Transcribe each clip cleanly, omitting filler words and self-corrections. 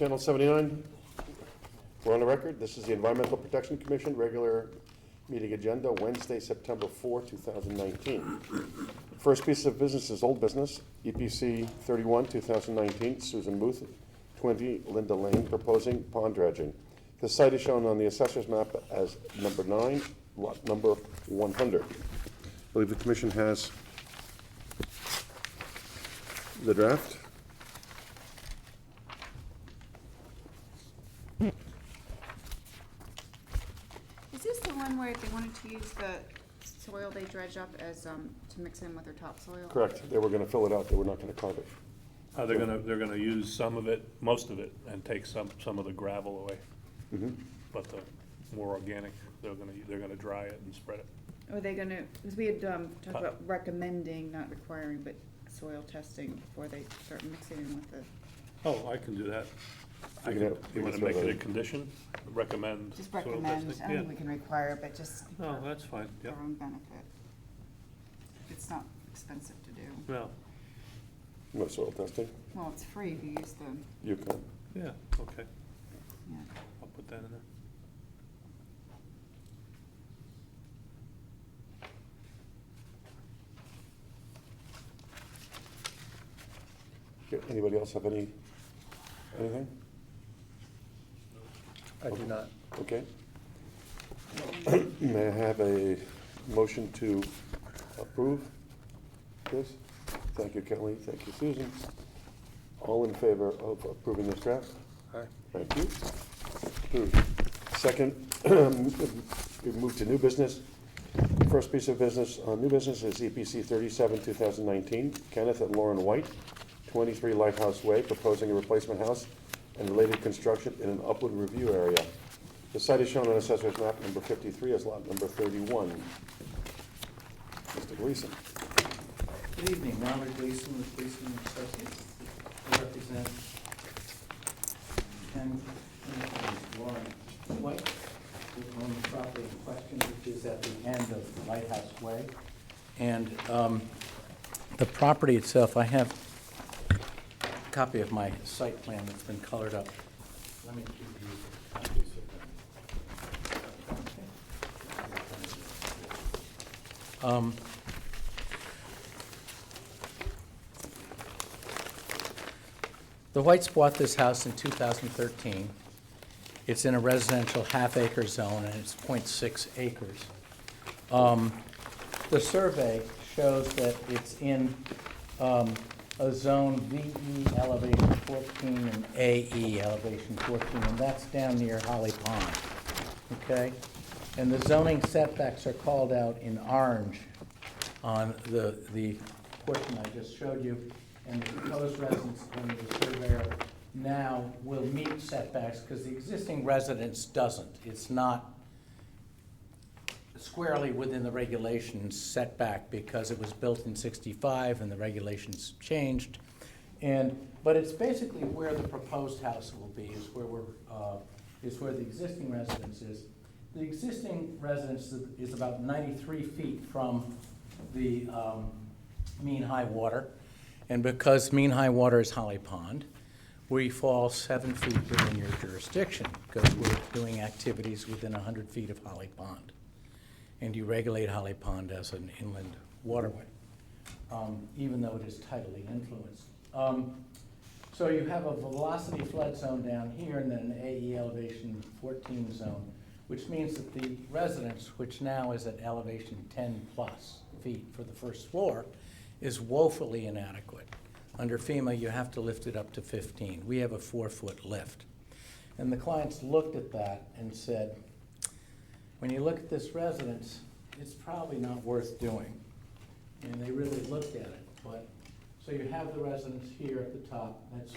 Channel 79. We're on the record. This is the Environmental Protection Commission regular meeting agenda, Wednesday, September 4, 2019. First piece of business is old business, EPC 31, 2019, Susan Booth, 20 Linda Lane, proposing pond dredging. The site is shown on the assessor's map as number 9, lot number 100. I believe the commission has the draft. Is this the one where they wanted to use the soil they dredge up as, to mix in with their topsoil? Correct. They were going to fill it out. They were not going to carve it. They're gonna use some of it, most of it, and take some of the gravel away. Mm-hmm. But the more organic, they're gonna dry it and spread it. Are they gonna, because we had talked about recommending, not requiring, but soil testing before they start mixing in with the, Oh, I can do that. You You wanna make it a condition? Recommend just soil recommend. testing? I don't think we can require, but just Oh, that's fine, for yep. our own benefit. It's not expensive to do. Well, No soil testing. Well, it's free if you use the, You can. yeah, okay, yeah. I'll put that in there. Okay, anybody else have anything? I do not. Okay. May I have a motion to approve this? Thank you, Kelly. Thank you, Susan. All in favor of approving this draft? Aye. Thank you. Approved. Second, we move to new business. First piece of business, new business is EPC 37, 2019. Kenneth and Lauren White, 23 Lighthouse Way, proposing a replacement house and related construction in an upland review area. The site is shown on Assessor's Map number 53 as lot number 31. Mr. Gleason. Good evening, Robert Gleason with Gleason and Associates. I represent Ken and Lauren White, who own the property in question, which is at the end of Lighthouse Way. And the property itself, I have a copy of my site plan that's been colored up. Let me give you copies of that. The Whites bought this house in 2013. It's in a residential half-acre zone, and it's 0.6 acres. The survey shows that it's in a zone VE elevation 14 and AE elevation 14, and that's down near Holly Pond, okay? And the zoning setbacks are called out in orange on the portion I just showed you. And the proposed residence under the surveyor now will meet setbacks because the existing residence doesn't. It's not squarely within the regulations setback because it was built in '65 and the regulations changed. But it's basically where the proposed house will be, is where the existing residence is. The existing residence is about 93 feet from the mean high water. And because mean high water is Holly Pond, we fall 7 feet within your jurisdiction because we're doing activities within 100 feet of Holly Pond. And you regulate Holly Pond as an inland waterway, even though it is tidally influenced. So you have a velocity flood zone down here and then an AE elevation 14 zone, which means that the residence, which now is at elevation 10 plus feet for the first floor, is woefully inadequate. Under FEMA, you have to lift it up to 15. We have a 4-foot lift. And the clients looked at that and said, when you look at this residence, it's probably not worth doing. And they really looked at it. So you have the residence here at the top, that's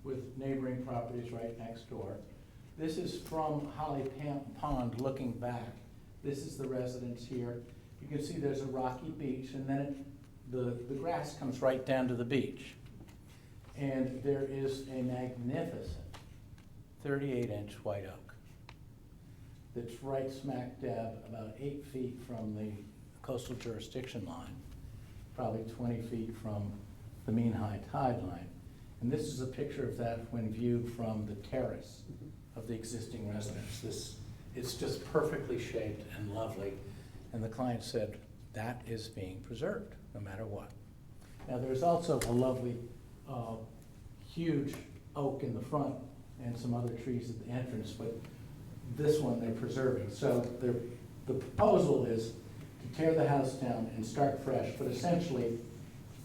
with neighboring properties right next door. This is from Holly Pond looking back. This is the residence here. You can see there's a rocky beach, and then the grass comes right down to the beach. And there is a magnificent 38-inch white oak that's right smack dab about 8 feet from the coastal jurisdiction line, probably 20 feet from the mean high tide line. And this is a picture of that when viewed from the terrace of the existing residence. It's just perfectly shaped and lovely. And the client said, that is being preserved, no matter what. Now, there's also a lovely, huge oak in the front and some other trees at the entrance, but this one they're preserving. So the proposal is to tear the house down and start fresh, but essentially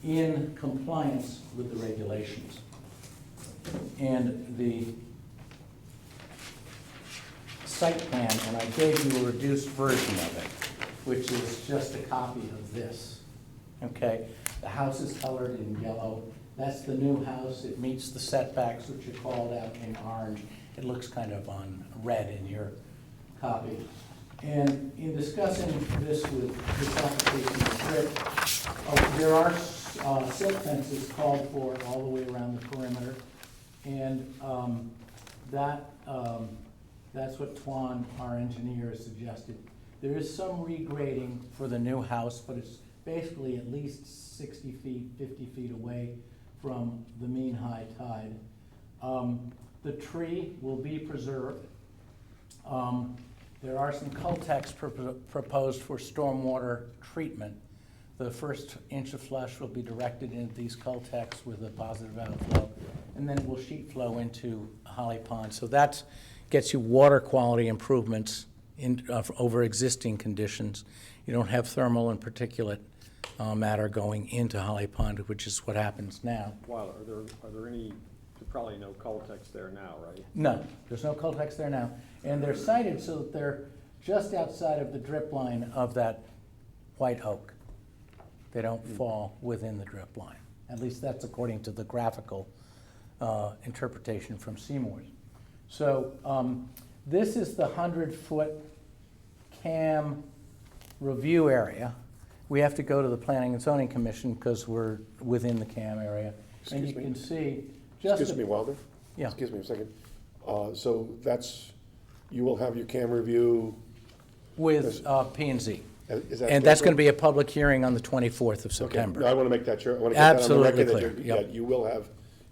in compliance with the regulations. And the site plan, and I gave you a reduced version of it, which is just a copy of this, okay? The house is colored in yellow. That's the new house. It meets the setbacks, which are called out in orange. It looks kind of on red in your copy. And in discussing this with this application with Rick, there are silt fences called for all the way around the perimeter. And that's what Tuan, our engineer, has suggested. There is some regrading for the new house, but it's basically at least 60 feet, 50 feet away from the mean high tide. The tree will be preserved. There are some cultex proposed for stormwater treatment. The first inch of flush will be directed into these cultex with a positive outflow, and then it will sheet flow into Holly Pond. So that gets you water quality improvements over existing conditions. You don't have thermal and particulate matter going into Holly Pond, which is what happens now. Wow, are there any, there's probably no cultex there now, right? No, there's no cultex there now. And they're sited so that they're just outside of the drip line of that white oak. They don't fall within the drip line. At least that's according to the graphical interpretation from Seymour's. So this is the 100-foot CAM review area. We have to go to the Planning and Zoning Commission because we're within the CAM area. And you can see just... Excuse me, Wilder? Yeah. Excuse me a second. So that's, you will have your CAM review? with P&Z. Is that And that's going to scheduled? be a public hearing on the 24th of Okay, September. no, I want to make that sure. I want to get that on the Absolutely record clear, that yep. you will have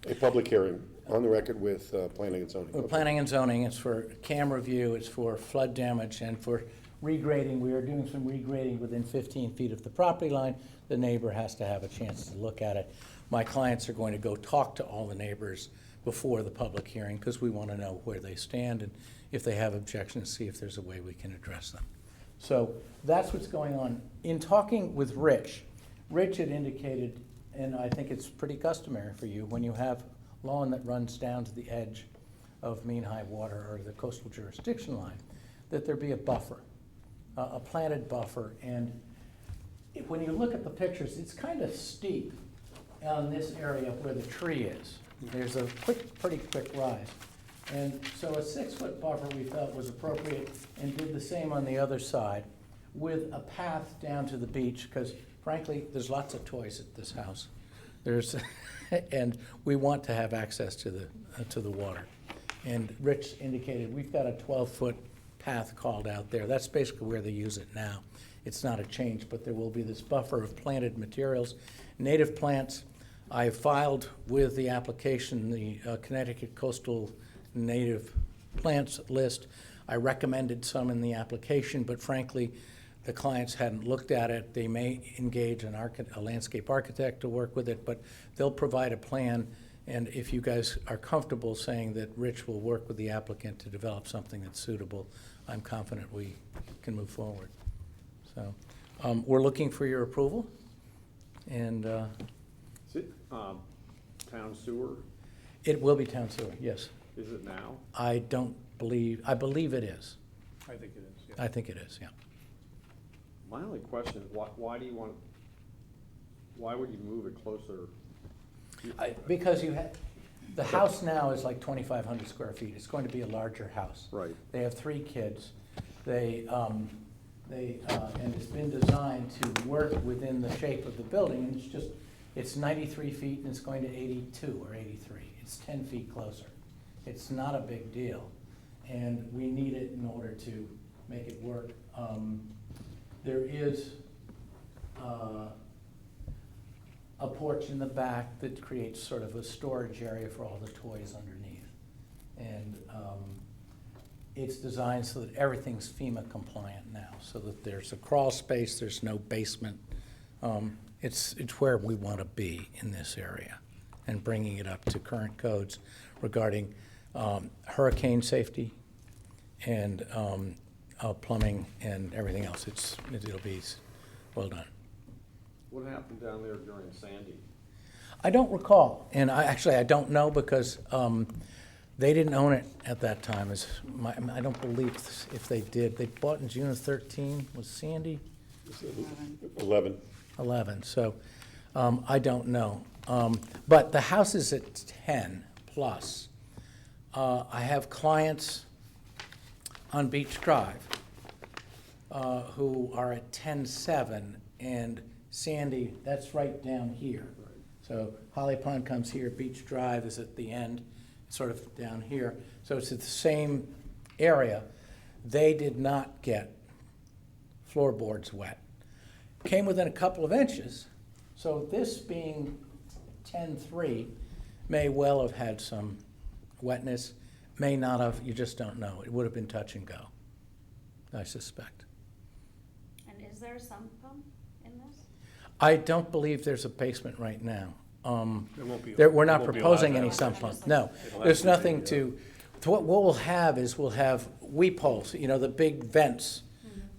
a public hearing on the record with Planning and Zoning. With Okay. Planning and Zoning, it's for CAM review, it's for flood damage, and for regrading. We are doing some regrading within 15 feet of the property line. The neighbor has to have a chance to look at it. My clients are going to go talk to all the neighbors before the public hearing, because we want to know where they stand, and if they have objections, see if there's a way we can address them. So that's what's going on. In talking with Rich had indicated, and I think it's pretty customary for you, when you have lawn that runs down to the edge of mean high water or the coastal jurisdiction line, that there be a buffer, a planted buffer. And when you look at the pictures, it's kind of steep on this area where the tree is. There's a pretty quick rise. And so a 6-foot buffer we felt was appropriate, and did the same on the other side with a path down to the beach, because frankly, there's lots of toys at this house. There's, and we want to have access to the water. And Rich indicated we've got a 12-foot path called out there. That's basically where they use it now. It's not a change, but there will be this buffer of planted materials, native plants. I filed with the application the Connecticut Coastal Native Plants list. I recommended some in the application, but frankly, the clients hadn't looked at it. They may engage a landscape architect to work with it, but they'll provide a plan. And if you guys are comfortable saying that Rich will work with the applicant to develop something that's suitable, I'm confident we can move forward. So we're looking for your approval. And Is it town sewer? it will be town sewer, yes. Is it now? I believe it is. I think it is, yeah. I think it is, yeah. My only question is, why do you want, why would you move it closer? Because the house now is like 2,500 square feet. It's going to be a larger house. Right. They have 3 kids. And it's been designed to work within the shape of the building. And it's 93 feet and it's going to 82 or 83. It's 10 feet closer. It's not a big deal. And we need it in order to make it work. There is a porch in the back that creates sort of a storage area for all the toys underneath. And it's designed so that everything's FEMA compliant now, so that there's a crawl space, there's no basement. It's where we want to be in this area, and bringing it up to current codes regarding hurricane safety and plumbing and everything else. It'll be well done. What happened down there during Sandy? I don't recall, and I don't know because they didn't own it at that time. I don't believe if they did. They bought in June of 13. Was Sandy 11. 11? So I don't know. But the house is at 10 plus. I have clients on Beach Drive who are at 10-7, and Sandy, that's right down here. So Holly Pond comes here, Beach Drive is at the end, sort of down here. So it's at the same area. They did not get floorboards wet. Came within a couple of inches, so this being 10-3 may well have had some wetness, may not have, you just don't know. It would have been touch and go, I suspect. And is there a sump pump in this? I don't believe there's a basement right now. There won't be. We're not won't be proposing allowed any to. sump pump, no. It'll There's have to nothing be, to, what we'll have is we'll have weep holes, the big vents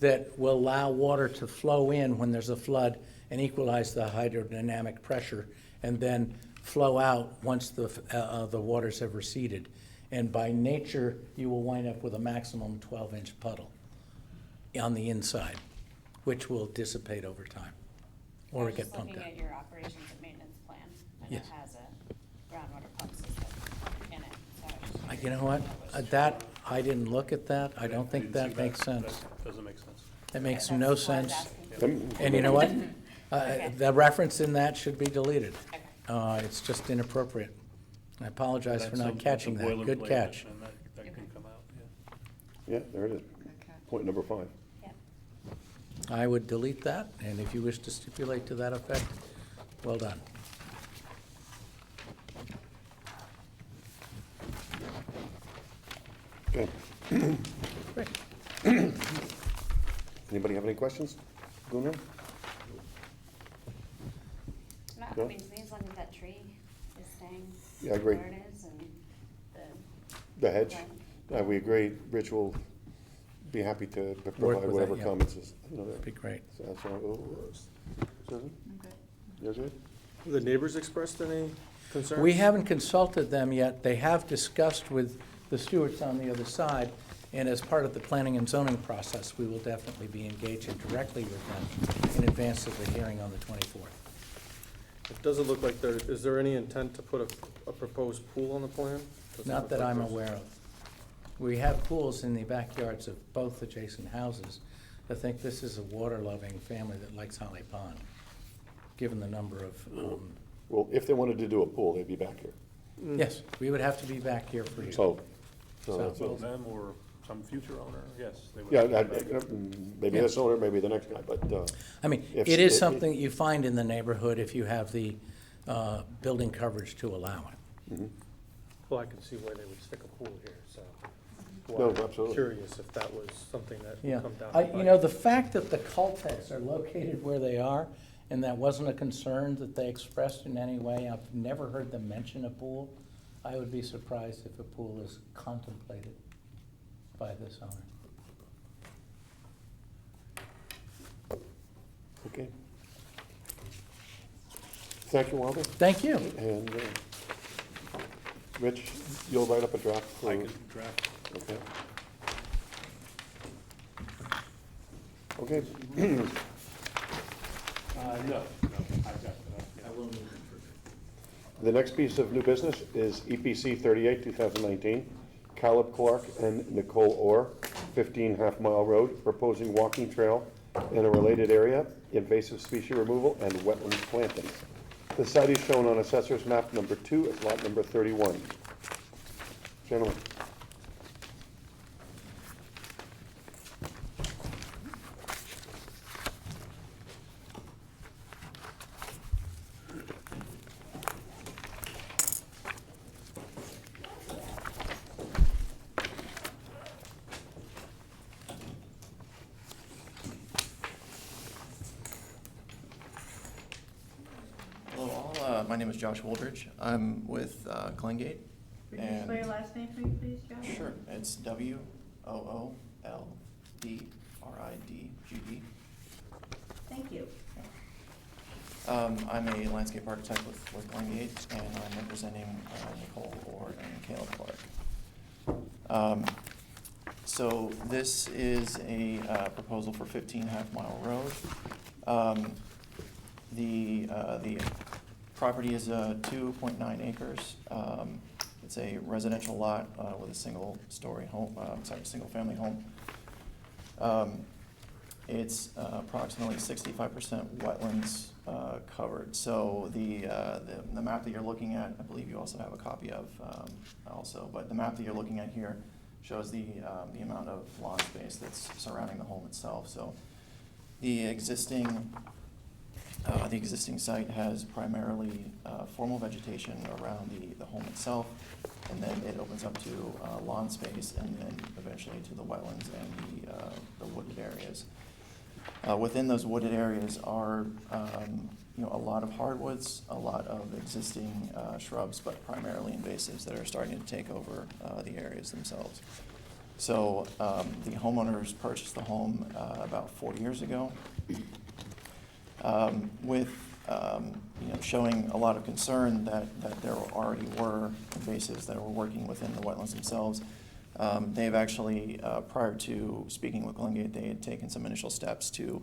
that will allow water to flow in when there's a flood and equalize the hydrodynamic pressure, and then flow out once the waters have receded. And by nature, you will wind up with a maximum 12-inch puddle on the inside, which will dissipate over time, or get pumped I was out. just looking at your operations and maintenance plan, and it Yes. has a groundwater pump system in it, so I was just You know what? That, I didn't look at that. I don't I think didn't see that makes sense. That doesn't make sense. That makes That's no why I was sense. asking. And you know what? Okay. The reference in that should be deleted. Okay. It's just inappropriate. I apologize for That's not a- catching that's a that. Good boilerplate, catch. And that can come out, Yeah, there it is. Okay. Point number 5. Yeah. I would delete that, and if you wish to stipulate to that effect, well done. Okay. Great. Anybody have any questions? Gunnar? No, No? I mean, as long as that tree is staying Yeah, I agree. where it is and The hedge? Yeah. We agree. Rich will be happy to with provide that, whatever yeah. comments is, there. That'd be great. So that's all. Susan, I'm good. you're good? Have the neighbors expressed any concerns? We haven't consulted them yet. They have discussed with the stewards on the other side, and as part of the planning and zoning process, we will definitely be engaging directly with them in advance of the hearing on the 24th. It doesn't look like there, is there any intent to put a proposed pool on the plan? Doesn't Not look that like I'm there's- aware of. We have pools in the backyards of both adjacent houses. I think this is a water-loving family that likes Holly Pond, given the number of, Well, if they wanted to do a pool, they'd be back here. yes, we would have to be back here for you. So that's yeah. all. Well, them or some future owner, yes. They would. Yeah, maybe this owner, maybe the next guy, but, I mean, If- it is if- something you find in the neighborhood if you have the building coverage to allow it. Well, I can see why they would stick a pool here, so. No, I'm absolutely. Curious if that was something that Yeah, would come down. the you know, pipe. the fact that the Cultex are located where they are, and that wasn't a concern that they expressed in any way, I've never heard them mention a pool. I would be surprised if a pool is contemplated by this owner. okay. Thank you, Walter. Thank you. And, Rich, you'll write up a draft for, I can draft. okay. Okay, No, I've got, yeah. the next piece of new business is EPC 38, 2019. Caleb Clark and Nicole Orr, 15 Half Mile Road, proposing walking trail in a related area, invasive species removal, and wetland plantings. The site is shown on Assessor's Map number 2 at lot number 31. Gentlemen. My name is Josh Woldridge. I'm with Glengate. Would you spell your last name for me, please, Josh? Sure, it's WOOLDRIDGE. Thank you. I'm a landscape architect with Glengate, and I'm representing Nicole Orr and Caleb Clark. So this is a proposal for 15 Half Mile Road. The property is 2.9 acres. It's a residential lot with a single-story home, single-family home. It's approximately 65% wetlands covered. So the map that you're looking at, I believe you also have a copy of also, but the map that you're looking at here shows the amount of lawn space that's surrounding the home itself. So the existing site has primarily formal vegetation around the home itself, and then it opens up to lawn space, and then eventually to the wetlands and the wooded areas. Within those wooded areas are a lot of hardwoods, a lot of existing shrubs, but primarily invasives that are starting to take over the areas themselves. So the homeowners purchased the home about 4 years ago, with showing a lot of concern that there already were invasives that were working within the wetlands themselves. They've actually, prior to speaking with Glengate, they had taken some initial steps to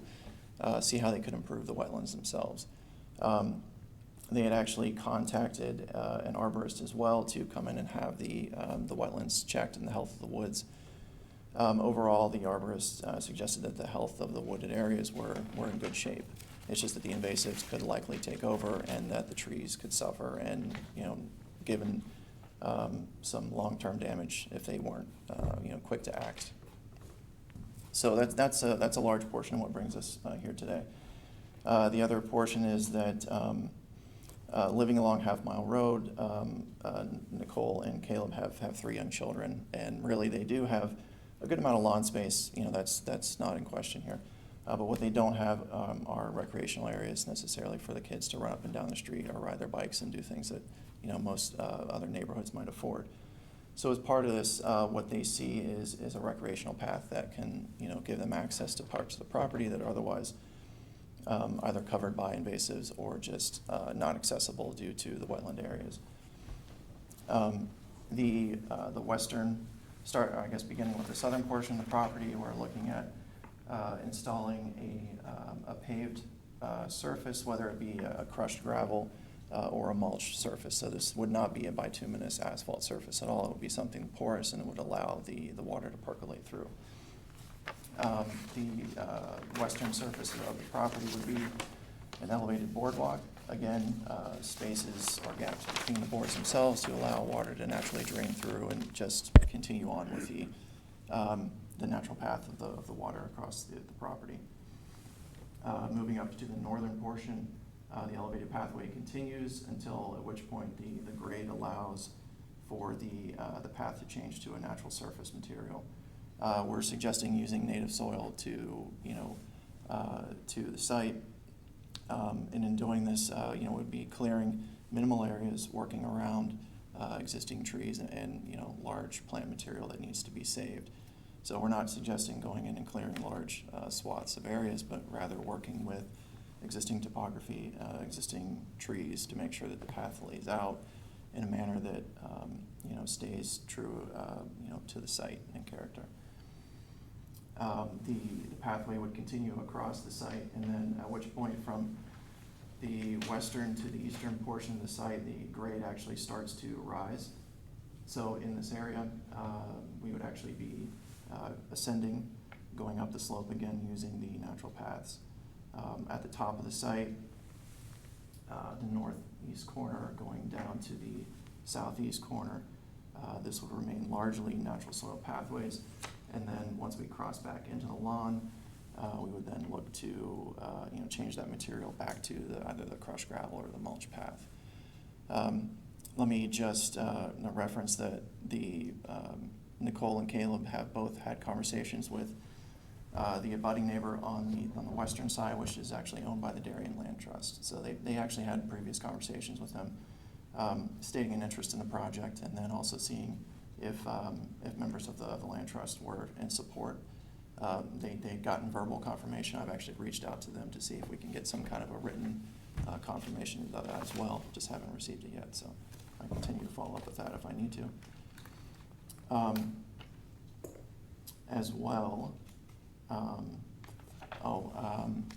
see how they could improve the wetlands themselves. They had actually contacted an arborist as well to come in and have the wetlands checked and the health of the woods. Overall, the arborist suggested that the health of the wooded areas were in good shape. It's just that the invasives could likely take over and that the trees could suffer, and given some long-term damage if they weren't quick to act. So that's a large portion of what brings us here today. The other portion is that living along Half Mile Road, Nicole and Caleb have 3 young children, and really they do have a good amount of lawn space. That's not in question here. But what they don't have are recreational areas necessarily for the kids to run up and down the street or ride their bikes and do things that most other neighborhoods might afford. So as part of this, what they see is a recreational path that can give them access to parts of the property that are otherwise either covered by invasives or just not accessible due to the wetland areas. The western beginning with the southern portion of the property, we're looking at installing a paved surface, whether it be a crushed gravel or a mulch surface. So this would not be a bituminous asphalt surface at all. It would be something porous, and it would allow the water to percolate through. The western surface of the property would be an elevated boardwalk. Again, spaces or gaps between the boards themselves to allow water to naturally drain through and just continue on with the natural path of the water across the property. Moving up to the northern portion, the elevated pathway continues until at which point the grade allows for the path to change to a natural surface material. We're suggesting using native soil to the site, and in doing this, would be clearing minimal areas, working around existing trees and large plant material that needs to be saved. So we're not suggesting going in and clearing large swaths of areas, but rather working with existing topography, existing trees to make sure that the path lays out in a manner that stays true to the site and character. The pathway would continue across the site, and then at which point from the western to the eastern portion of the site, the grade actually starts to rise. So in this area, we would actually be ascending, going up the slope again using the natural paths. At the top of the site, the northeast corner going down to the southeast corner, this would remain largely natural soil pathways. And then once we cross back into the lawn, we would then look to change that material back to either the crushed gravel or the mulch path. Let me just reference that Nicole and Caleb have both had conversations with the abutting neighbor on the western side, which is actually owned by the Darien Land Trust. So they actually had previous conversations with them, stating an interest in the project, and then also seeing if members of the land trust were in support. They'd gotten verbal confirmation. I've actually reached out to them to see if we can get some kind of a written confirmation of that as well. Just haven't received it yet, so I continue to follow up with that if I need to. As well,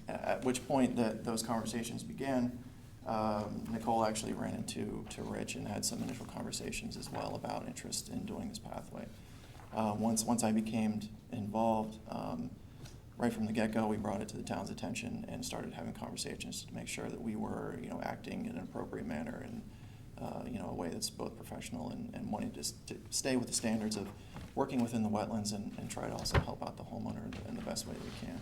at which point those conversations began, Nicole actually ran into Rich and had some initial conversations as well about interest in doing this pathway. Once I became involved, right from the get-go, we brought it to the town's attention and started having conversations to make sure that we were, acting in an appropriate manner and, a way that's both professional and wanting to stay with the standards of working within the wetlands and try to also help out the homeowner in the best way that we can.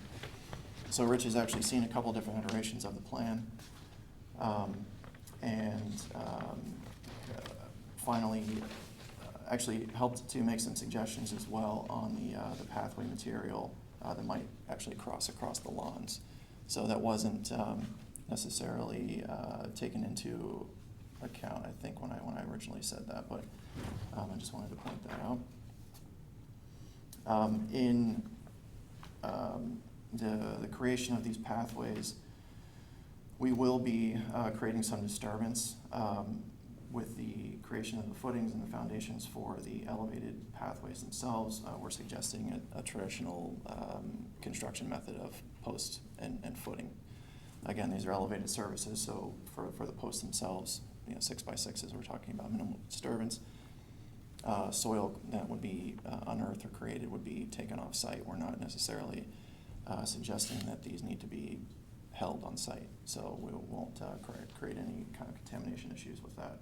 So Rich has actually seen a couple different iterations of the plan, finally actually helped to make some suggestions as well on the pathway material that might actually cross across the lawns. So that wasn't necessarily taken into account, I think, when I originally said that, but I just wanted to point that out. In the creation of these pathways, we will be creating some disturbance with the creation of the footings and the foundations for the elevated pathways themselves. We're suggesting a traditional construction method of post and footing. Again, these are elevated services, so for the posts themselves, 6x6s, we're talking about minimal disturbance. Soil that would be unearthed or created would be taken off site. We're not necessarily suggesting that these need to be held on site, so we won't create any kind of contamination issues with that.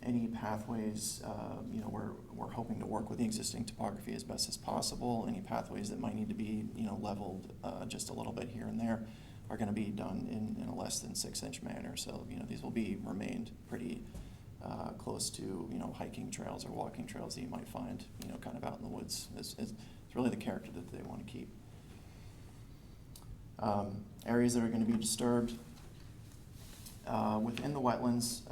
Any pathways, we're hoping to work with the existing topography as best as possible. Any pathways that might need to be, leveled just a little bit here and there are going to be done in a less than 6-inch manner. So, these will be remained pretty close to, hiking trails or walking trails that you might find, kind of out in the woods. It's really the character that they want to keep. Areas that are going to be disturbed. Within the wetlands,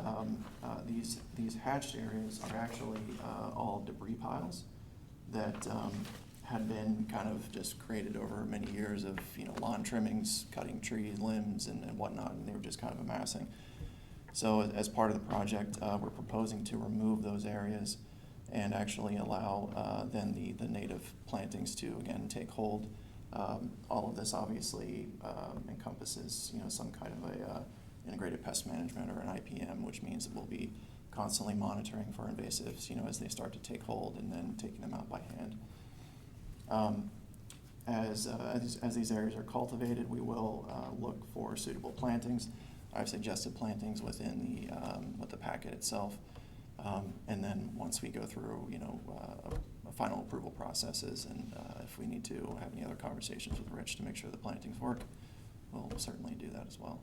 these hatched areas are actually all debris piles that had been kind of just created over many years of lawn trimmings, cutting trees, limbs, and whatnot, and they were just kind of amassing. So as part of the project, we're proposing to remove those areas and actually allow then the native plantings to again take hold. All of this obviously encompasses some kind of a integrated pest management or an IPM, which means that we'll be constantly monitoring for invasives, as they start to take hold and then taking them out by hand. As these areas are cultivated, we will look for suitable plantings. I've suggested plantings within with the packet itself, and then once we go through, a final approval processes, and if we need to have any other conversations with Rich to make sure the plantings work, we'll certainly do that as well.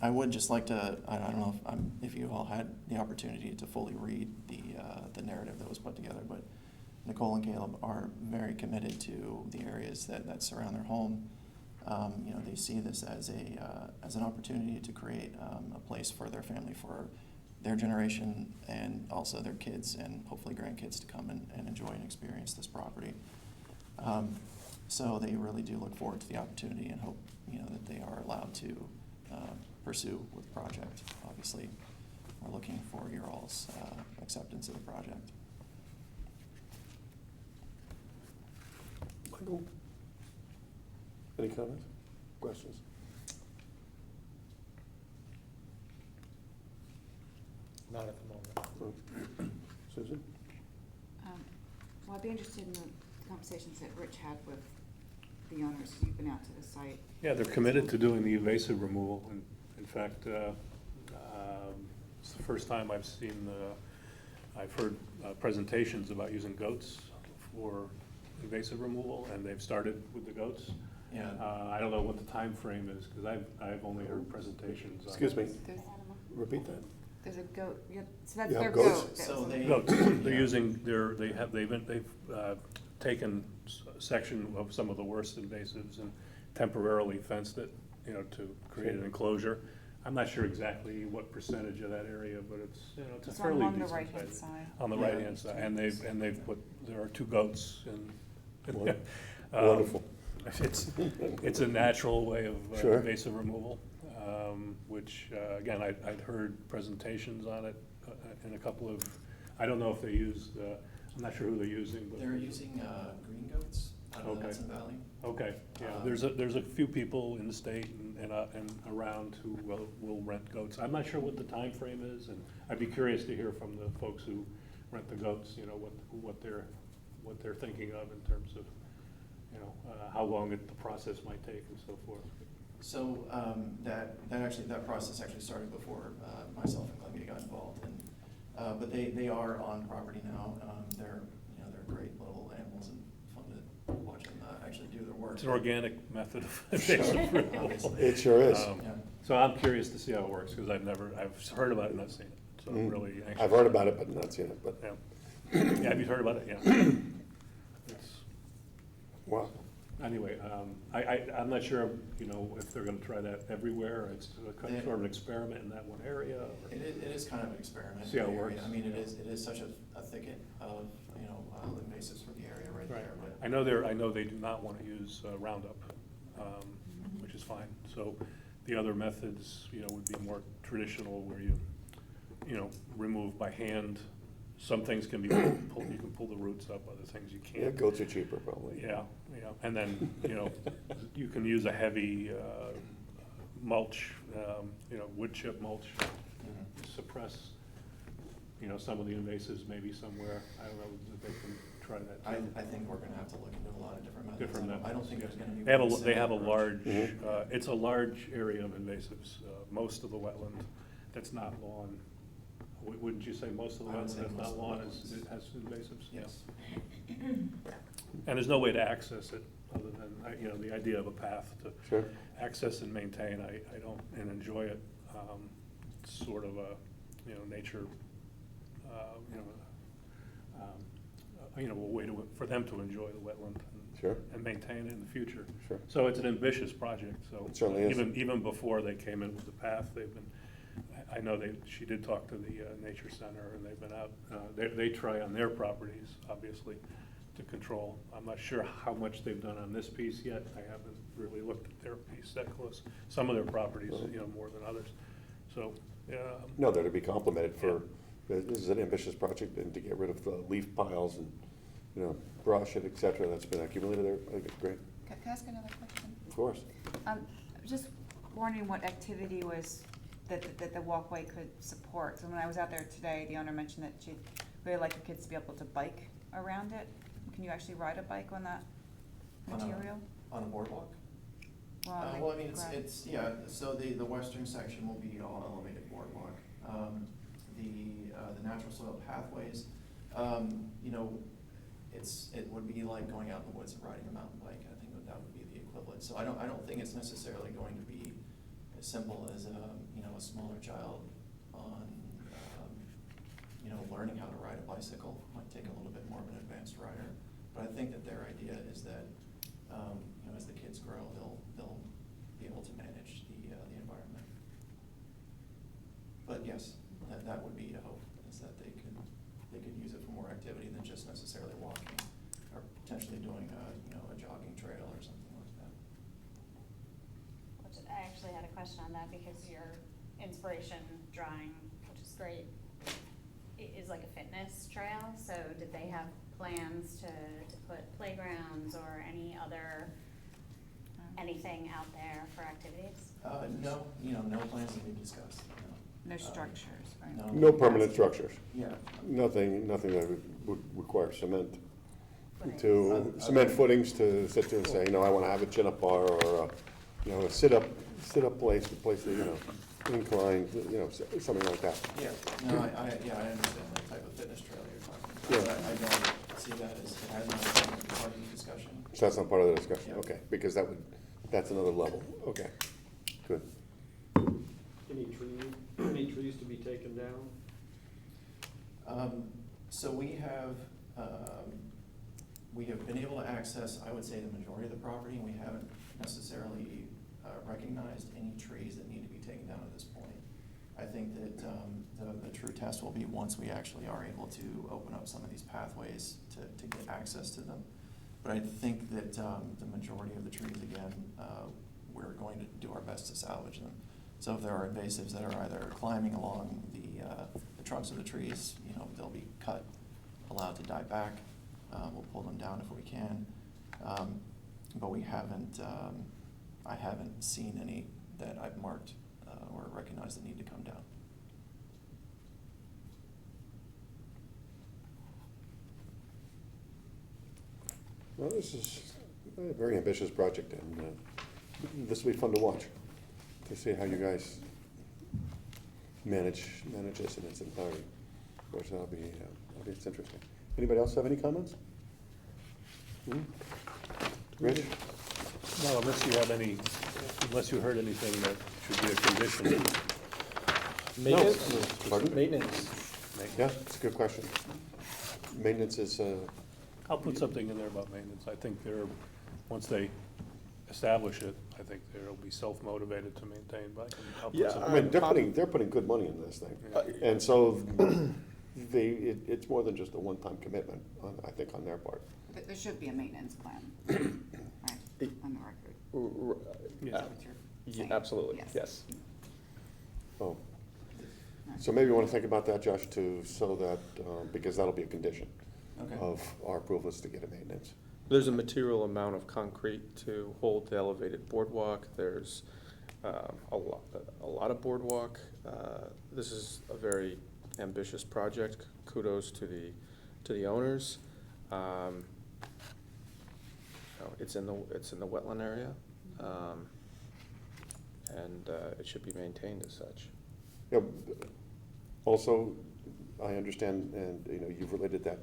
I would just like to, I don't know if you all had the opportunity to fully read the narrative that was put together, but Nicole and Caleb are very committed to the areas that surround their home. They see this as an opportunity to create a place for their family, for their generation, and also their kids and hopefully grandkids to come and enjoy and experience this property. So they really do look forward to the opportunity and hope that they are allowed to pursue with the project. Obviously, we're looking for your all's acceptance of the project. Michael? Any comments? Questions? Not at the moment. Susan? Well, I'd be interested in the conversations that Rich had with the owners. You've been out to the site. Yeah, they're committed to doing the invasive removal. And in fact, it's the first time I've heard presentations about using goats for invasive removal, and they've started with the goats. Yeah. I don't know what the time frame is, because I've only heard presentations. Excuse me, Good. repeat that. There's a goat, yeah, so that's You their have goats? goat. that So was- they- Goats, they're Yeah. using, they've taken a section of some of the worst invasives and temporarily fenced it, to create an enclosure. I'm not sure exactly what percentage of that area, but it's a It's fairly along the decent right-hand size. side. On the Yeah. right-hand side, and they've put, there are 2 goats and. Wonderful. It's a natural way of Sure. invasive removal, which, again, I'd heard presentations on it in a couple of, I don't know if they used, I'm not sure who they're using, but. They're using green goats out of the Okay. Hudson Valley. Okay, yeah, there's a few people in the state and around who will rent goats. I'm not sure what the time frame is, and I'd be curious to hear from the folks who rent the goats, what they're thinking of in terms of, how long the process might take and so forth. So that process actually started before myself and Columbia got involved, and but they are on property now. They're great little animals and fun to watch them actually do their work. It's an organic method of invasive removal. Obviously. It sure is. Yeah. So I'm curious to see how it works, because I've heard about it and not seen it, so I'm really anxious. I've heard about it, but not seen it, but, Yeah. Yeah, have you heard about it? Yeah. It's- wow. Anyway, I'm not sure, if they're gonna try that everywhere. It's They- sort of an experiment in that one area. Or- It is kind of an experiment. See how it area. works. I mean, it is such a thicket of, invasives for the area right there, but. I know they do not want to use Roundup, which is fine. So the other methods, would be more traditional, where you remove by hand. Some things can be pulled, you can pull the roots up, other things you Yeah, can't. goats are cheaper probably. Yeah, and then, you can use a heavy mulch, wood chip mulch, to suppress, some of the invasives maybe somewhere. I don't know if they can try that too. I think we're gonna have to look into a lot of different methods. Different I don't think there's methods. gonna be. They have one they have a simple large, approach. it's a large area of invasives. Most of the wetland that's not lawn, wouldn't you say most of the I would wetland say that's most not of the lawn wetlands. has invasives? Yeah. Yes. And there's no way to access it other than, the idea of a path to Sure. access and maintain. I don't, and enjoy it. It's sort of a, nature, a way for them to enjoy the wetland Sure. and maintain it in the future. Sure. So it's an ambitious project, so. It certainly is. Even before they came in with the path, they've been, I know she did talk to the Nature Center, and they've been out, they try on their properties, obviously, to control. I'm not sure how much they've done on this piece yet. I haven't really looked at their piece that close. Some of their properties, more than others. So, No, they're to be complimented for, this is an ambitious project, and to get rid of the leaf piles and, brush and et cetera that's been accumulated there, I think it's great, Can I ask another question? of course. Just wondering what activity was that the walkway could support. So when I was out there today, the owner mentioned that she'd really like the kids to be able to bike around it. Can you actually ride a bike on that On a- material? On a boardwalk? Like Well, I mean, grass? so the western section will be all elevated boardwalk. The natural soil pathways, it would be like going out in the woods and riding a mountain bike. I think that would be the equivalent. So I don't think it's necessarily going to be as simple as a smaller child on, learning how to ride a bicycle. Might take a little bit more of an advanced rider. But I think that their idea is that, as the kids grow, they'll be able to manage the environment. But yes, that would be a hope, is that they could use it for more activity than just necessarily walking, or potentially doing a jogging trail or something like that. Which I actually had a question on that, because your inspiration drawing, which is great, is like a fitness trail. So did they have plans to put playgrounds or anything out there for activities? No, no plans that we've discussed, No structures, right? No permanent structures, Yeah. nothing that would require cement. Footings. Cement footings to sit there and say, I wanna have a chin-up bar, or a sit-up place, a place that, inclined, something like that. Yeah, no, I understand that type of fitness trail you're talking about. Yeah. I don't see that as, it has not been part of the discussion. So that's not part of the discussion, Yeah. okay, because that's another level, okay, good. Any tree trees to be taken down? So we have been able to access, I would say, the majority of the property, and we haven't necessarily recognized any trees that need to be taken down at this point. I think that the true test will be once we actually are able to open up some of these pathways to get access to them. But I think that the majority of the trees, again, we're going to do our best to salvage them. So if there are invasives that are either climbing along the trunks of the trees, they'll be cut, allowed to die back. We'll pull them down if we can. But we haven't, I haven't seen any that I've marked or recognized that need to come down. Well, this is a very ambitious project, and this will be fun to watch, to see how you guys manage this in its entirety. Of course, it's interesting. Anybody else have any comments? Rich? No, unless you heard anything that should be a condition. Maintenance? Pardon? Maintenance. Yeah, it's a good question. Maintenance is, I'll put something in there about maintenance. I think once they establish it, I think they'll be self-motivated to maintain, but I'll put Yeah, something. I mean, they're putting good money into this thing. And so it's more than just a one-time commitment, I think, on their part. There should be a maintenance plan, right, on the record. Yeah. Is that what you're saying? Absolutely, yes. Oh, so maybe you want to think about that, Josh, too, so that, because that'll be a condition Okay. of our approval is to get a maintenance. There's a material amount of concrete to hold the elevated boardwalk. There's a lot of boardwalk. This is a very ambitious project. Kudos to the owners. It's in the wetland area, and it should be maintained as such. Yeah, also, I understand, and, you've related that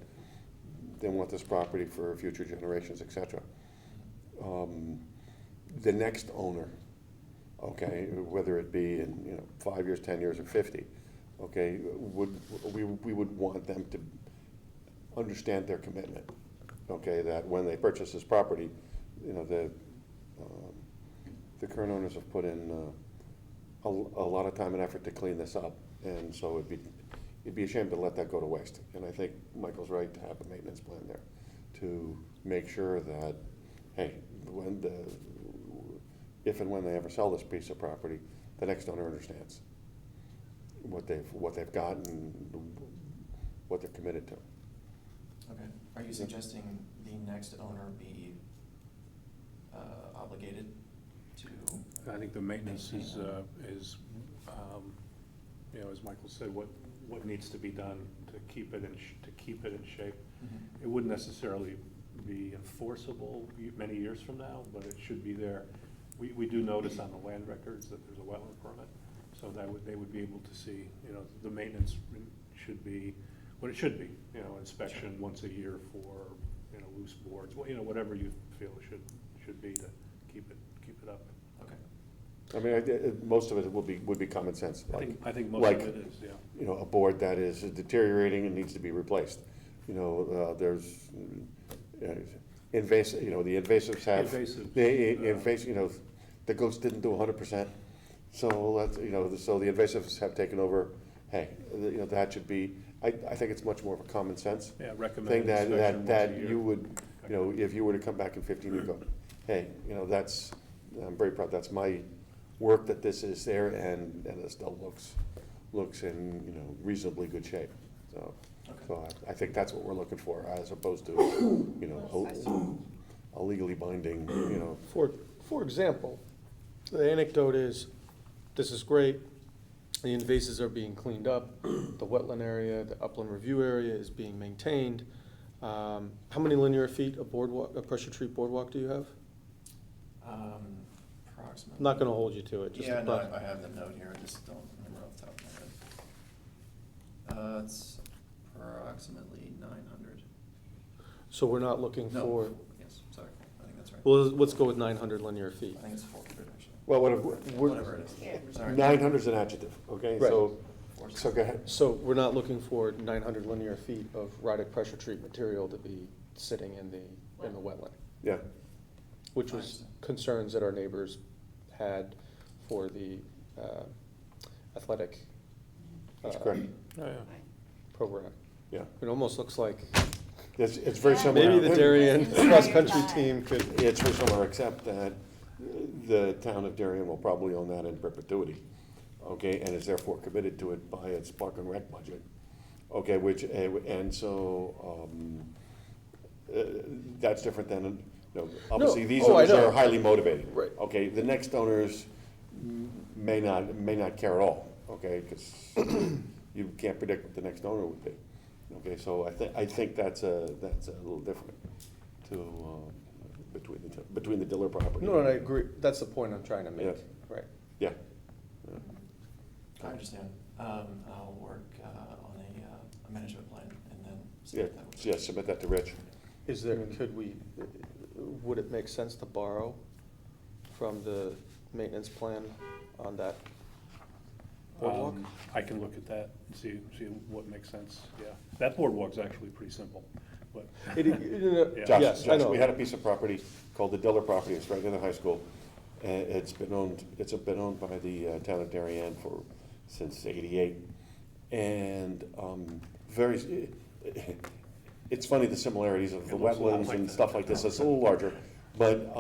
they want this property for future generations, et cetera. The next owner, okay, whether it be in, 5 years, 10 years, or 50, okay, we would want them to understand their commitment, okay, that when they purchase this property, the current owners have put in a lot of time and effort to clean this up, and so it'd be a shame to let that go to waste. And I think Michael's right to have a maintenance plan there to make sure that, hey, if and when they ever sell this piece of property, the next owner understands what they've got and what they're committed to. Okay. Are you suggesting the next owner be obligated to? I think the maintenance is, as Michael said, what needs to be done to keep it in shape. Mhm. It wouldn't necessarily be enforceable many years from now, but it should be there. We do notice on the land records that there's a wetland permit, so they would be able to see, the maintenance should be what it should be, inspection once a year for, loose boards, whatever you feel should be to keep it up. Okay. I mean, most of it would be common sense. I think most like, of it is, yeah. A board that is deteriorating and needs to be replaced. There's invasive, the invasives have. Invasives, The goats didn't do 100%. So that's, so the invasives have taken over. Hey, that should be, I think it's much more of a common sense Yeah, thing recommend that inspection once a you year. would, if you were to come back in 15, you'd go, hey, I'm very proud, that's my work that this is there, and it still looks in, reasonably good shape. So, Okay. so I think that's what we're looking for, as opposed to, a legally binding, For example, the anecdote is, this is great, the invasives are being cleaned up, the wetland area, the upland review area is being maintained. How many linear feet of boardwalk, a pressure treat boardwalk do you have? Approximately. I'm not gonna hold you to it, just Yeah, no, about. I have the note here, I just don't remember off the top of my head. It's approximately 900. So we're not looking No, for, yes, sorry, I think that's right. well, let's go with 900 linear feet. I think it's 400, actually. well, Whatever it is, sorry. 900 is an adjective, okay? Right. So course. So go ahead. So we're not looking for 900 linear feet of rhyolic pressure treat material to be sitting in the wetland, Yeah, which was concerns that our neighbors had for the athletic that's correct. Oh, yeah. program. Yeah. It almost looks like It's very similar. maybe the Darien Yeah. cross-country team could, It's very similar, except that the town of Darien will probably own that in perpetuity, okay, and is therefore committed to it by its park and rec budget, okay, and so, that's different than, obviously, these Oh, I owners know. are highly motivated. Right. Okay, the next owners may not care at all, okay, because you can't predict what the next owner would be. Okay, so I think that's a little different between the Diller property. no, and I agree, that's the point I'm trying to make, Yeah. right? Yeah. I understand. I'll work on a management plan and then Yeah, submit that. with- yeah, submit that to Rich. Is there, would it make sense to borrow from the maintenance plan on that boardwalk? I can look at that and see what makes sense, yeah. That boardwalk's actually pretty simple, but, Yeah. Yes, I Josh, we had a know. piece of property called the Diller property, it's right near the high school. And it's been owned by the town of Darien since '88. And it's funny the similarities of the It looks a lot wetlands like and that. stuff like this, it's a little larger. But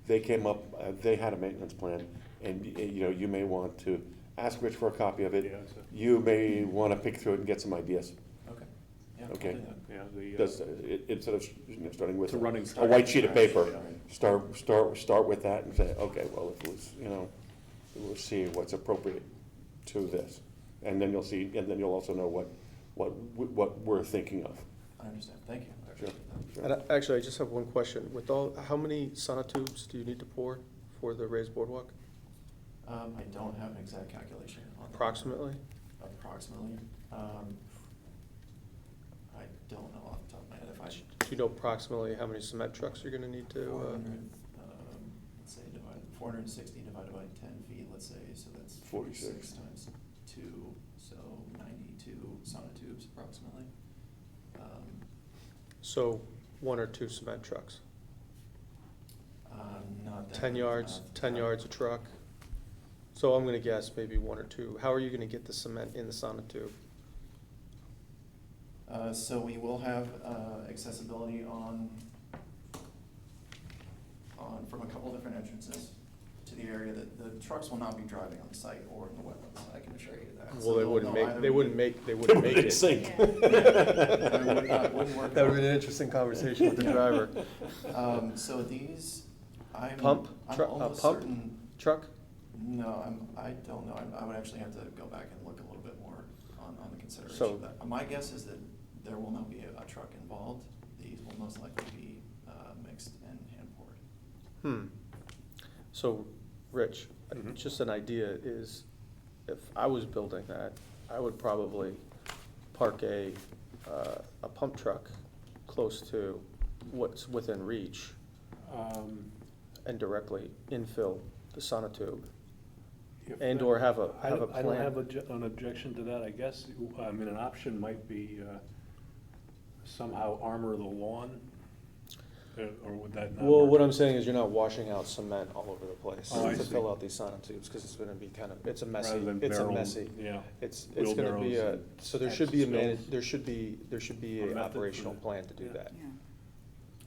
they came up, they had a maintenance plan, and you may want to ask Rich for a copy of yeah, it. You may want to pick through it and get some ideas. Okay. Yeah, I'll Okay. do that. yeah, Does, instead of starting with It's a running a start. white sheet of paper, Yeah. start with that and say, okay, well, if it was, we'll see what's appropriate to this. And then you'll also know what we're thinking of. I understand. Thank you. I Sure. appreciate that. And actually, I just have one question. How many sonotubes do you need to pour for the raised boardwalk? I don't have an exact calculation on that. Approximately? Approximately. I don't know off the top of my head if I. Do you know approximately how many cement trucks you're gonna need to? 400, let's say 460 divided by 10 feet, let's say, so that's 46 times 2, so 92 sonotubes approximately. So 1 or 2 cement trucks? Not that. 10 yards, 10 yards a truck? So I'm gonna guess maybe 1 or 2. How are you gonna get the cement in the sonotube? So we will have accessibility from a couple different entrances to the area that the trucks will not be driving on the site or in the wetlands, I can assure you that. So Well, they they'll wouldn't either make be- it. Sink. Yeah. Wouldn't work That out. would've been an interesting conversation with the driver. So these, I'm Pump? I'm Truck- almost pump? certain, Truck? no, I don't know, I would actually have to go back and look a little bit more on the consideration So- of that. My guess is that there will not be a truck involved, these will most likely be mixed and hand poured. So, Rich, Mhm. just an idea is, if I was building that, I would probably park a pump truck close to what's within reach and directly infill the sonotube. If And that- or have a I don't plan. have an objection to that, I guess. I mean, an option might be somehow armor the lawn, or would that not Well, work? what I'm saying is you're not washing out cement all over the place Oh, I to see. fill out these sonotubes, because it's gonna be it's a messy, Rather than it's a barrel, messy. yeah. It's gonna be Wheelbarrows so there and should be spills. there should be A an method for operational it. plan to do Yeah. that. Yeah.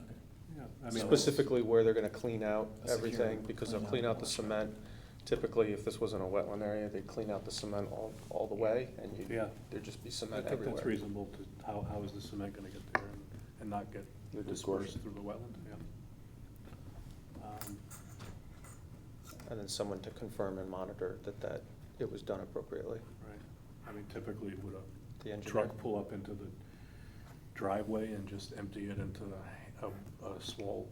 Okay. Yeah, I mean, Specifically where they're gonna clean out A secure everything, because they'll clean out the clean cement. Typically, if this wasn't a wetland area, they'd clean out the cement all the way, and Yeah. there'd just be I cement think everywhere. that's reasonable to, how is the cement gonna get there and not get Yeah, dispersed through the wetland, yeah. And then someone to confirm and monitor that it was done appropriately, Right, I mean, typically, would the a engineer. truck pull up into the driveway and just empty it into small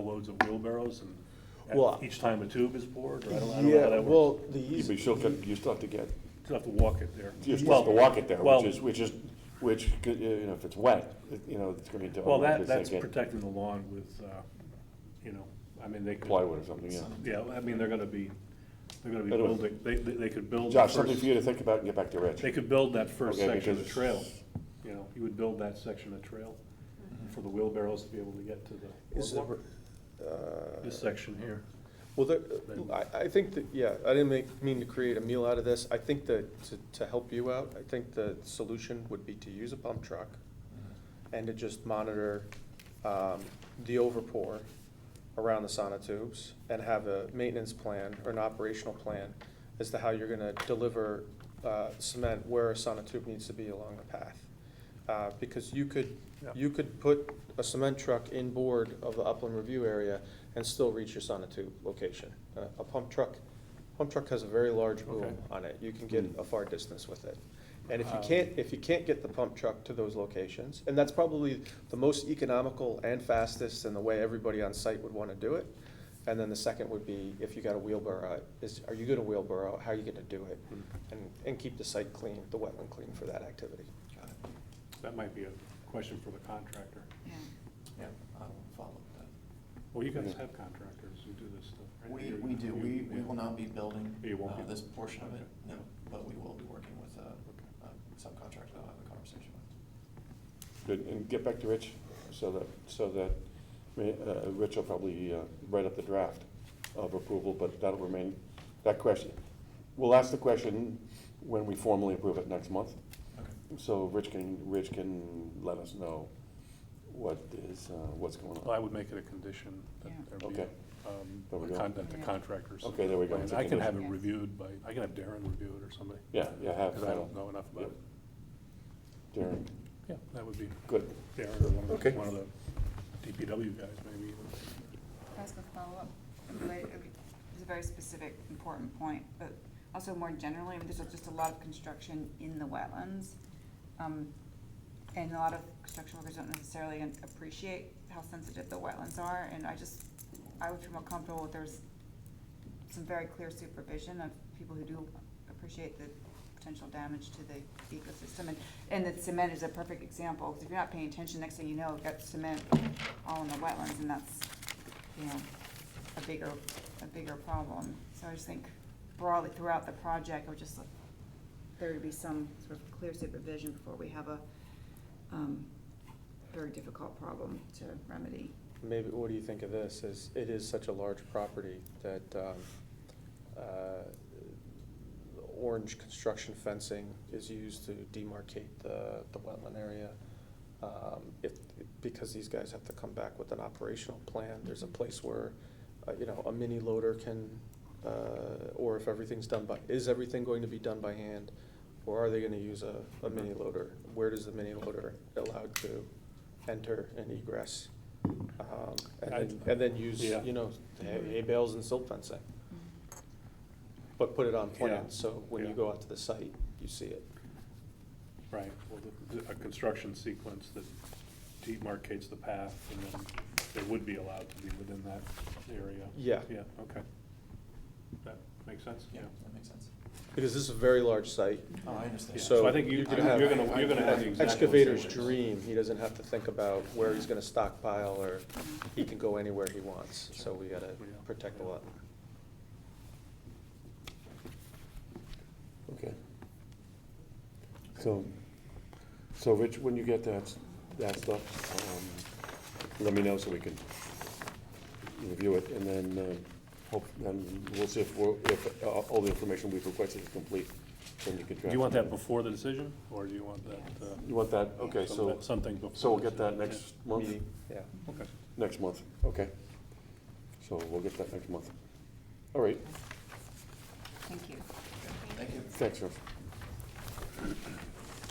loads of wheelbarrows Well, each time a tube is poured, or I don't know how Yeah, that well, works? the You easy. still have to get, You have to walk it there. you still have to walk it there, Well- which, if it's wet, it's gonna be. Well, that's automatically sink in. protecting the lawn with, I mean, they could. Plywood or something, yeah. Yeah, I mean, they're They're gonna be Anyway. building, they could build. the Josh, something first- for you to think about and get back to Rich. They could build that first Okay, section of the because- trail, you know, you would build that section of trail for the wheelbarrows to be able to get to the, Is there, this section here. well, I think that, yeah, I didn't mean to create a meal out of this. I think that to help you out, I think the solution would be to use a pump truck and to just monitor the overpour around the sonotubes and have a maintenance plan or an operational plan as to how you're gonna deliver cement where a sonotube needs to be along the path. Because you could put a cement truck inboard of the upland review area and still reach your sonotube location. A pump truck has a very large boom Okay. on it. You can get a far distance with it. And if you can't get the pump truck to those locations, and that's probably the most economical and fastest and the way everybody on site would wanna do it. And then the second would be, if you got a wheelbarrow, are you gonna wheelbarrow, how are you gonna do it? And keep the site clean, the wetland clean for that activity. Got it. That might be a question for the contractor. Yeah. Yeah, I'll follow with that. Well, you guys have contractors who do this stuff, right? We do, we will not be building You won't be this building. portion of it, Okay. no, but we will be working with a subcontractor that I'll have a conversation with. Good, and get back to Rich, so that, Rich will probably write up the draft of approval, but that'll remain, that question. We'll ask the question when we formally approve it next month. Okay. So Rich can let us know what's going Well, I on. would make it a condition that Yeah. there be, Okay. There we go. that the contractors. Okay, there we go. It's a I can have it condition. reviewed by, I can have Darren review it or somebody, Yeah, because I don't know enough about it. Darren, Yeah, that would be good. Darren or Okay. one of the DPW guys maybe even. Can I ask a follow-up? It's a very specific, important point, but also more generally, I mean, there's just a lot of construction in the wetlands. And a lot of construction workers don't necessarily appreciate how sensitive the wetlands are, and I would feel more comfortable if there's some very clear supervision of people who do appreciate the potential damage to the ecosystem. And the cement is a perfect example, because if you're not paying attention, next thing you know, you've got cement all in the wetlands, and that's, you know, a bigger problem. So I just think broadly throughout the project, I would just like there to be some sort of clear supervision before we have a very difficult problem to remedy. Maybe, what do you think of this, it is such a large property that orange construction fencing is used to demarcate the wetland area. Because these guys have to come back with an operational plan, there's a place where, a mini loader can, or if everything's done by, is everything going to be done by hand? Or are they gonna use a mini loader? Where does the mini loader allowed to enter and egress? And then use, Yeah. hay bales and silt fencing. But put it on Yeah. plans, so when you Yeah. go out to the site, you see it. Right, well, a construction sequence that demarcates the path, and then they would be allowed to be within that area. Yeah. Yeah, okay. That makes sense? Yeah, that makes sense. Because this is a very large site. Oh, I understand. Yeah, So I think you you're could gonna have- have the exact. Excavator's locations. dream, he doesn't have to think about where he's gonna stockpile, or he can go anywhere he wants, so we gotta Yeah. protect the lot. Okay. So Rich, when you get that stuff, let me know so we can review it, and then we'll see if all the information we've requested is complete, then you can draft. Do you want that before the decision, or do you want that? You want that, okay, so, Something before. so we'll the get that decision, next month? Meeting, yeah. yeah. Okay. Next month, okay. So we'll get that next month. All right, Thank you. Thank you. thanks, Russ.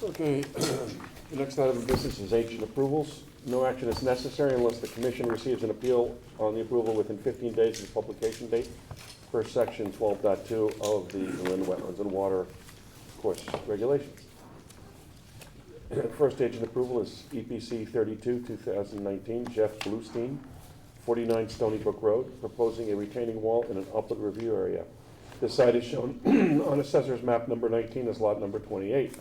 Okay, the next item of business is agent approvals. No action is necessary unless the commission receives an appeal on the approval within 15 days of the publication date per section 12.2 of the Inland Wetlands and Water Course Regulations. First agent approval is EPC 32, 2019, Jeff Bluestein, 49 Stony Brook Road, proposing a retaining wall in an upland review area. The site is shown on Assessor's Map number 19 as lot number 28.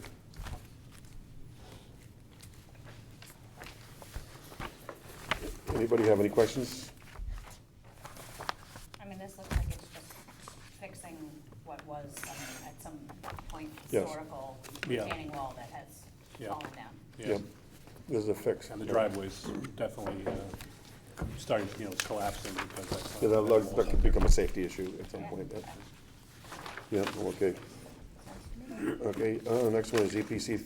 Anybody have any questions? I mean, this looks like it's just fixing Yeah. falling down. Yeah. Yep. This is a fix. And the driveway's definitely starting, you know, it's collapsing because that's. Yeah, that could become a safety issue at some point. Yeah, okay. Okay, next one is EPC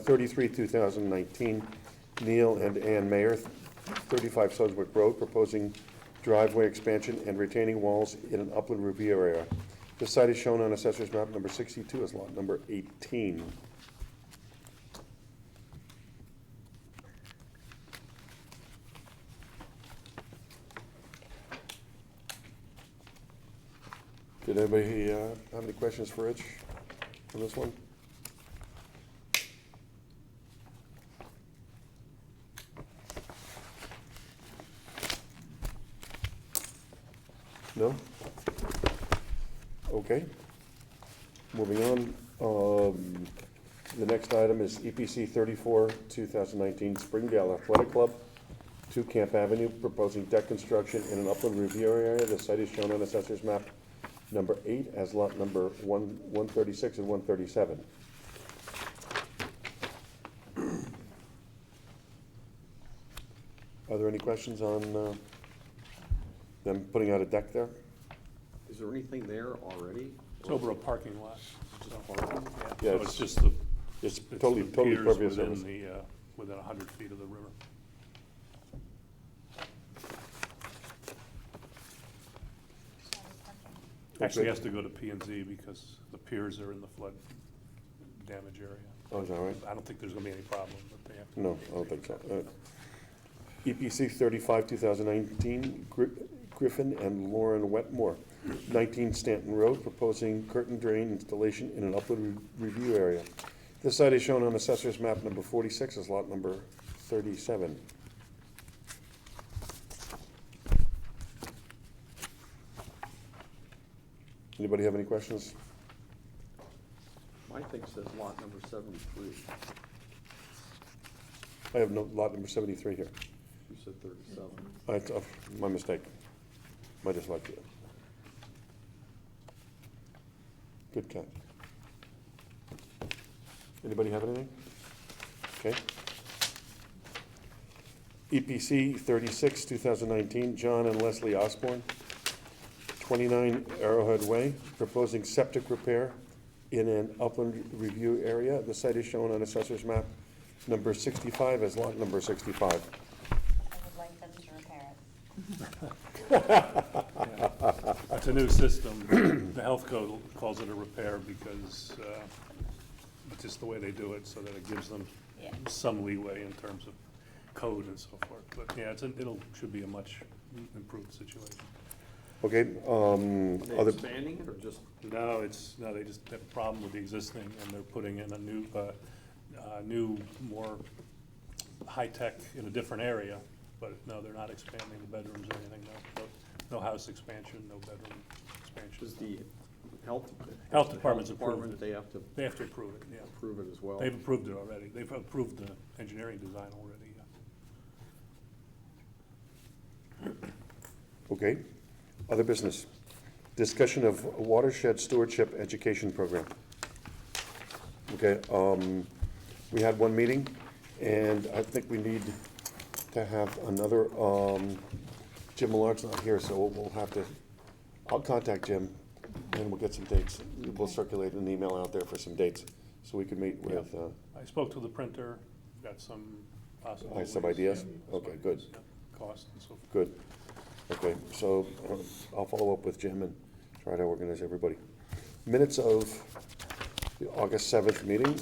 33, 2019. Neil and Ann Mayer, 35 Sudswick Road, proposing driveway expansion and retaining walls in an upland review area. The site is shown on Assessor's Map number 62 as lot number 18. Did anybody have any questions for Rich on this one? No? Okay. Moving on, the next item is EPC 34, 2019 Springdale Athletic Club, 2 Camp Avenue, proposing deck construction in an upland review area. The site is shown on Assessor's Map number 8 as lot number 136 and 137. Are there any questions on them putting out a deck there? Is there anything there already? It's over a parking lot. Just So, parking? yeah, Yeah, so it's just the. It's it's totally the totally piers pervious within surface. the, within 100 feet of the river. Actually has to go to P and Z because the piers are in the flood damage area. Oh, is that right? I don't think there's gonna be any problem, but they have to. No, I don't think so. EPC 35, 2019, Griffin and Lauren Wetmore, 19 Stanton Road, proposing curtain drain installation in an upland review area. This site is shown on Assessor's Map number 46 as lot number 37. Anybody have any questions? My thing says lot number 73. I have no, lot number 73 here. You said 37. It's, my mistake. My dyslexia. Good catch. Anybody have anything? Okay. EPC 36, 2019, John and Leslie Osborne, 29 Arrowhead Way, proposing septic repair in an upland review area. The site is shown on Assessor's Map number 65 as lot number 65. I would like them to repair it. It's a new system. The health code calls it a repair because it's just the way they do it, so that it gives them Yeah. some leeway in terms of code and so forth. But yeah, should be a much improved situation. Okay, Are they other, expanding it or just? No, they just have a problem with the existing, and they're putting in a new, more high-tech in a different area. But no, they're not expanding the bedrooms or anything, no house expansion, no bedroom expansion. Does the health? Health department's approved it. They have to They have to approve it, yeah. approve it as well? They've approved it already. They've approved the engineering design already, yeah. okay. Other business. Discussion of watershed stewardship education program. Okay, we had one meeting, and I think we need to have another, Jim Millard's not here, so we'll have to, I'll contact Jim, and we'll get some dates. We'll circulate an email out there for some dates, so we can meet with, I spoke to the printer, got some possible. Some ways, ideas? yeah, Okay, good. yeah, cost and so forth. good. Okay, so I'll follow up with Jim and try to organize everybody. Minutes of the August 7th meeting.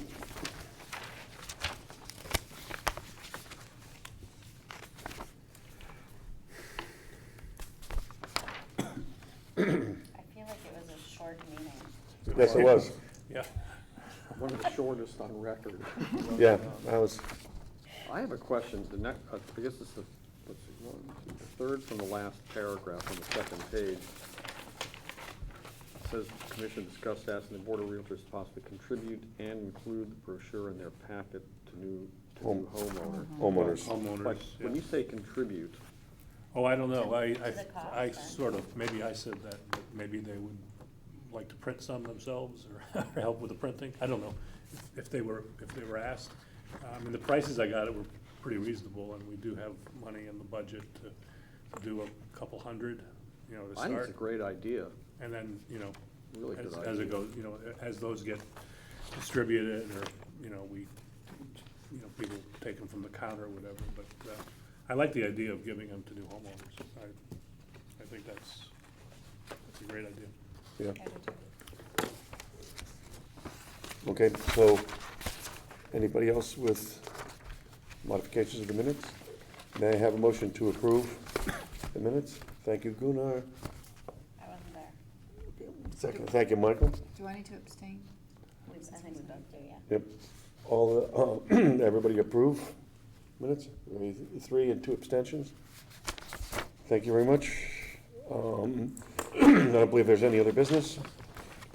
I feel like it was a short meeting. Yes, it was. Yeah, One of the shortest on record. Yeah, that was, I have a question. The next, I guess it's the, let's see, one, two, the third from the last paragraph on the second page. It says, the commission discussed asking the board of realtors to possibly contribute and include the brochure in their packet to Home- homeowner. homeowners. homeowners, But when yeah. you say contribute, Oh, I don't know, the cost, I then. sort of, maybe I said that, but maybe they would like to print some themselves, or help with the printing, I don't know, if they were asked. I mean, the prices I got were pretty reasonable, and we do have money in the budget to do a couple hundred, you know, to I think it's start. a great idea, And then, you know, really good idea. as it goes, you know, as those get distributed, or, you know, people take them from the counter or whatever, but, I like the idea of giving them to new homeowners. I think that's a great idea. Yeah. I do too. Okay, so, anybody else with modifications of the minutes? May I have a motion to approve the minutes? Thank you, Gunnar. I wasn't there. Second, thank you, Michael. Do I need to abstain? I think we both do, yeah. Yep. All, everybody approve minutes? 3 and 2 abstentions? Thank you very much. I don't believe there's any other business.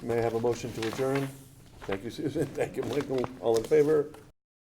May I have a motion to adjourn? Thank you, Susan. Thank you, Michael. All in favor?